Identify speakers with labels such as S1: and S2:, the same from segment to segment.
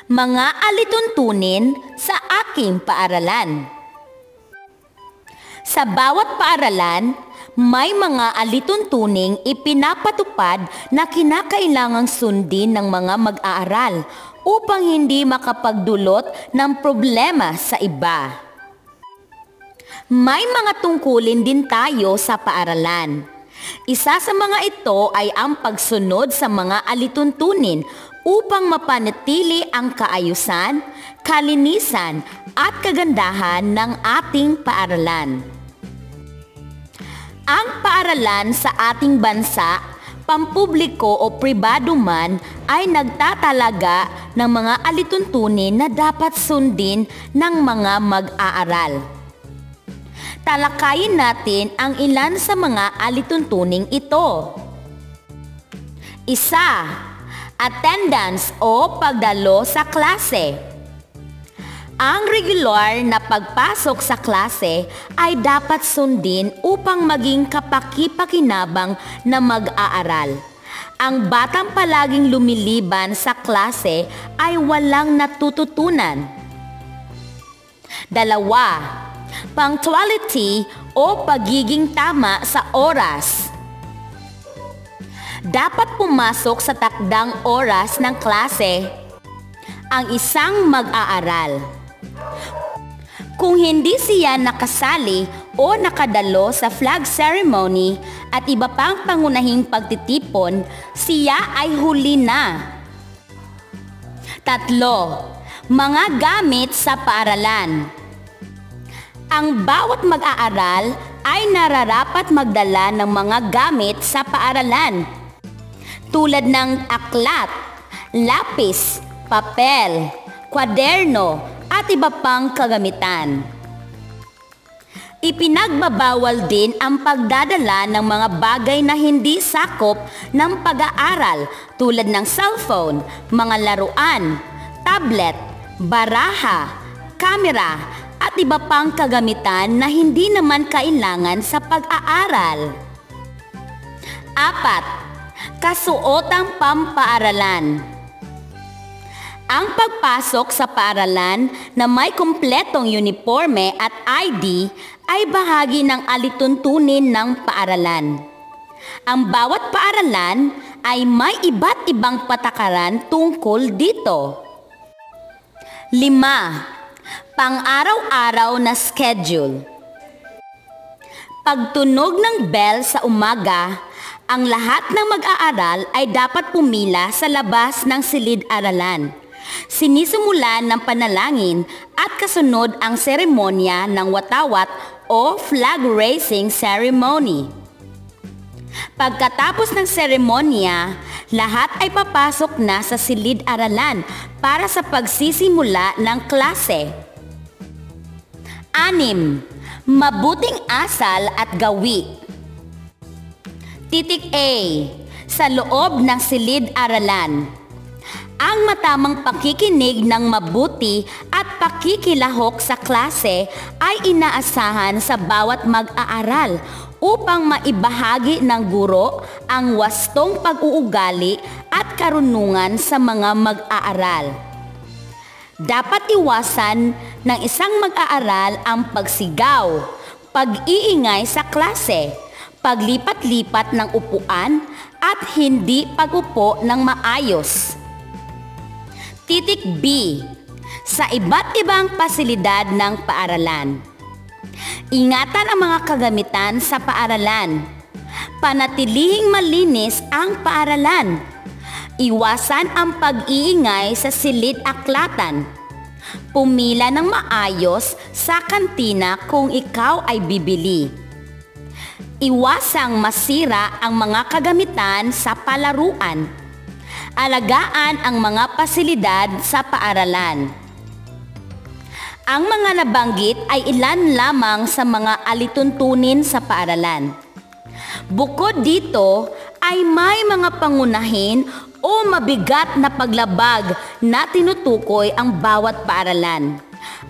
S1: Mga alituntunin sa aking paaralan. Sa bawat paaralan, may mga alituntuning ipinapatupad na kinakailangang sundin ng mga mag-aaral upang hindi makapagdulot ng problema sa iba. May mga tungkulin din tayo sa paaralan. Isa sa mga ito ay ang pagsunod sa mga alituntunin upang mapanatili ang kaayusan, kalinisan at kagandahan ng ating paaralan. Ang paaralan sa ating bansa, pampubliko o pribado man, ay nagtatalaga ng mga alituntunin na dapat sundin ng mga mag-aaral. Talakayin natin ang ilan sa mga alituntuning ito. Isa, attendance o pagdalo sa klase. Ang regular na pagpasok sa klase ay dapat sundin upang maging kapaki-pakinabang na mag-aaral. Ang batang palaging lumiliban sa klase ay walang natututunan. Dalawa, punctuality o pagiging tama sa oras. Dapat pumasok sa takdang oras ng klase ang isang mag-aaral. Kung hindi siya nakasali o nakadalo sa flag ceremony at iba pang pangunahing pagtitipon, siya ay huli na. Tatlo, mga gamit sa paaralan. Ang bawat mag-aaral ay nararapat magdala ng mga gamit sa paaralan tulad ng aklat, lapis, papel, kwaderno at iba pang kagamitan. Ipinagbabawal din ang pagdadala ng mga bagay na hindi sakop ng pag-aaral tulad ng cellphone, mga laruan, tablet, baraha, kamera at iba pang kagamitan na hindi naman kailangan sa pag-aaral. Apat, kasuotang pampaaralan. Ang pagpasok sa paaralan na may kumpletong uniforme at ID ay bahagi ng alituntunin ng paaralan. Ang bawat paaralan ay may iba't ibang patakaran tungkol dito. 5. Pang-araw-araw na schedule. Pagtunog ng bell sa umaga, ang lahat ng mag-aaral ay dapat pumila sa labas ng silid-aralan. Sinisimulan ng panalangin at kasunod ang seremonya ng watawat o flag raising ceremony. Pagkatapos ng seremonya, lahat ay papasok na sa silid-aralan para sa pagsisimula ng klase. 6. Mabuting asal at gawi. Titik A. Sa loob ng silid-aralan. Ang matamang pakikinig ng mabuti at pakikilahok sa klase ay inaasahan sa bawat mag-aaral upang maibahagi ng guro ang wastong pag-uugali at karunungan sa mga mag-aaral. Dapat iwasan ng isang mag-aaral ang pagsigaw, pag-iingay sa klase, paglipat-lipat ng upuan at hindi pag-upo ng maayos. Titik B. Sa iba't ibang pasilidad ng paaralan. Ingatan ang mga kagamitan sa paaralan. Panatilihing malinis ang paaralan. Iwasan ang pag-iingay sa silid-aklatan. Pumila ng maayos sa kantina kung ikaw ay bibili. Iwasang masira ang mga kagamitan sa palaruan. Alagaan ang mga pasilidad sa paaralan. Ang mga nabanggit ay ilan lamang sa mga alituntunin sa paaralan. Bukod dito ay may mga pangunahin o mabigat na paglabag na tinutukoy ang bawat paaralan.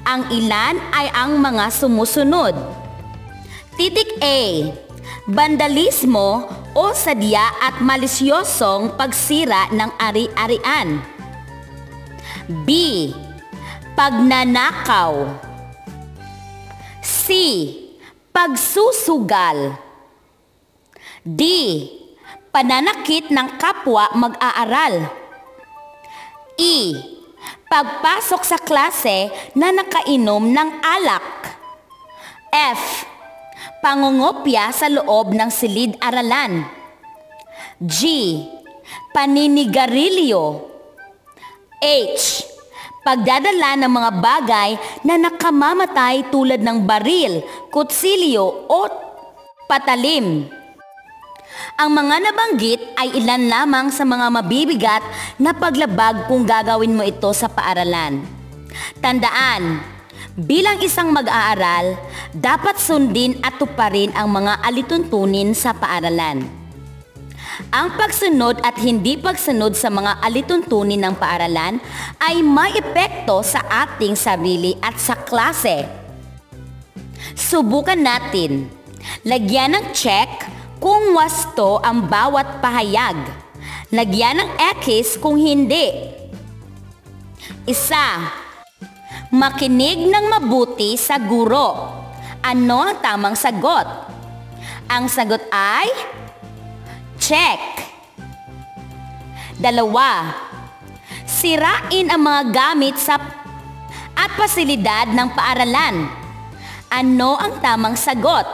S1: Ang ilan ay ang mga sumusunod. Titik A. Vandalismo o sadya at malisyosong pagsira ng ari-arian. B. Pagnanakaw. C. Pagsusugal. D. Pananakit ng kapwa mag-aaral. E. Pagpasok sa klase na nakainom ng alak. F. Pangungopya sa loob ng silid-aralan. G. Paninigarilyo. H. Pagdadala ng mga bagay na nakamamatay tulad ng baril, kutsilyo o patalim. Ang mga nabanggit ay ilan lamang sa mga mabibigat na paglabag kung gagawin mo ito sa paaralan. Tandaan, bilang isang mag-aaral, dapat sundin at tuparin ang mga alituntunin sa paaralan. Ang pagsunod at hindi pagsunod sa mga alituntunin ng paaralan ay may epekto sa ating sarili at sa klase. Subukan natin. Lagyan ng check kung wasto ang bawat pahayag. Lagyan ng X kung hindi. Isa. Makinig ng mabuti sa guro. Ano ang tamang sagot? Ang sagot ay check. Dalawa. Sirain ang mga gamit at pasilidad ng paaralan. Ano ang tamang sagot?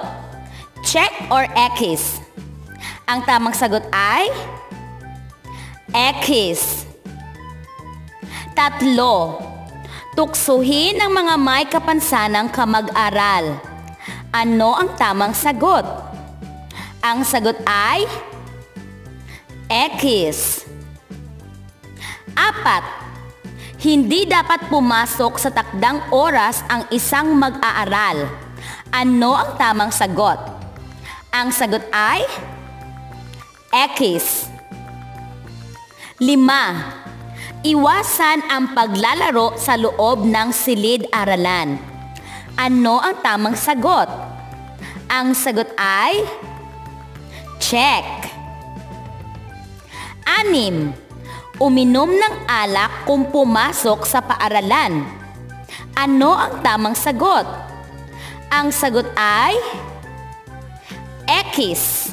S1: Check or X? Ang tamang sagot ay X. Tatlo. Tuksuhin ang mga may kapansanang kamag-aral. Ano ang tamang sagot? Ang sagot ay X. Apat. Hindi dapat pumasok sa takdang oras ang isang mag-aaral. Ano ang tamang sagot? Ang sagot ay X. 5. Iwasan ang paglalaro sa loob ng silid-aralan. Ano ang tamang sagot? Ang sagot ay check. 6. Uminom ng alak kung pumasok sa paaralan. Ano ang tamang sagot? Ang sagot ay X.